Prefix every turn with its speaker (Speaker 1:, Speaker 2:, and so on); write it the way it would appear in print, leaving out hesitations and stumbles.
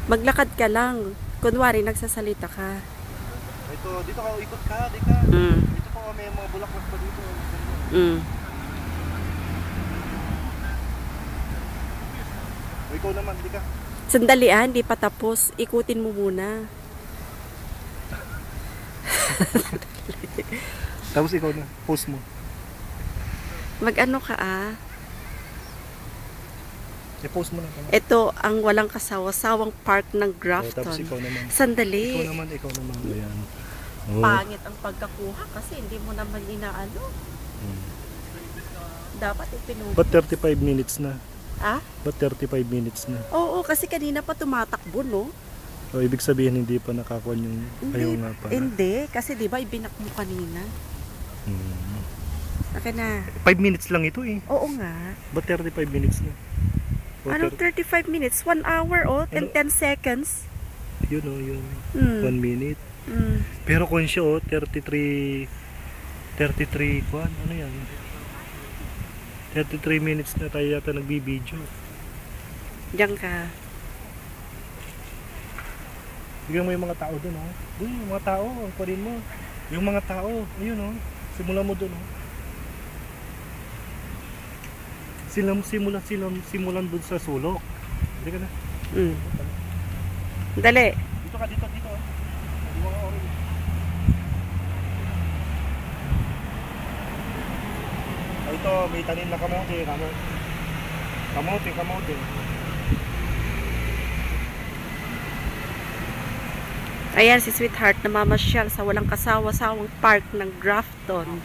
Speaker 1: Maglakad ka lang. Kunwari, nagsasalita ka.
Speaker 2: Ito, dito ka, ikot ka, di ka.
Speaker 1: Mm.
Speaker 2: Dito po, may mga bulaklak pa dito.
Speaker 1: Mm.
Speaker 2: O, ikaw naman, di ka.
Speaker 1: Sandali hindi pa tapos. Ikutin mo muna.
Speaker 2: Tapos ikaw na, post mo.
Speaker 1: Mag-ano ka
Speaker 2: I-post mo na.
Speaker 1: Ito ang walang kasawa-sawang park ng
Speaker 2: Tapos
Speaker 1: Grafton.
Speaker 2: ikaw naman.
Speaker 1: Sandali.
Speaker 2: Ikaw naman. Ayan. Oh.
Speaker 1: Pangit ang pagkakuha kasi hindi mo naman inaano. Dapat ipinuli.
Speaker 2: Ba't 35 minutes na?
Speaker 1: Ba't
Speaker 2: 35 minutes na?
Speaker 1: Oo, kasi kanina pa tumatakbo, no?
Speaker 2: So, ibig sabihin hindi pa nakakuha yung ayaw nga pa.
Speaker 1: Hindi, kasi di ba ibinak mo kanina. Akin na.
Speaker 2: 5 minutes lang ito eh.
Speaker 1: Oo nga.
Speaker 2: Ba't 35 minutes na?
Speaker 1: Ano 35 minutes? 1 hour and 10 seconds.
Speaker 2: Yun o, yun. 1
Speaker 1: Mm.
Speaker 2: minute.
Speaker 1: Mm.
Speaker 2: Pero kung siya 33 kwan, ano yan? 33 minutes na tayo yata nagbibideo.
Speaker 1: Diyan ka.
Speaker 2: Bigyan mo yung mga tao dun, oh. Dun, yung mga tao, ang parin mo. Yung mga tao, ayun, oh. Simulan mo dun, oh. Simulan dun sa sulok. Hindi ka na.
Speaker 1: Mm. Dali.
Speaker 2: Dito ka, dito, oh. Yung mga orange. Oh, ito, may tanim na kamote, kamote.
Speaker 1: Ayan si Sweetheart na mamasyal sa walang kasawa-sawang park ng Grafton.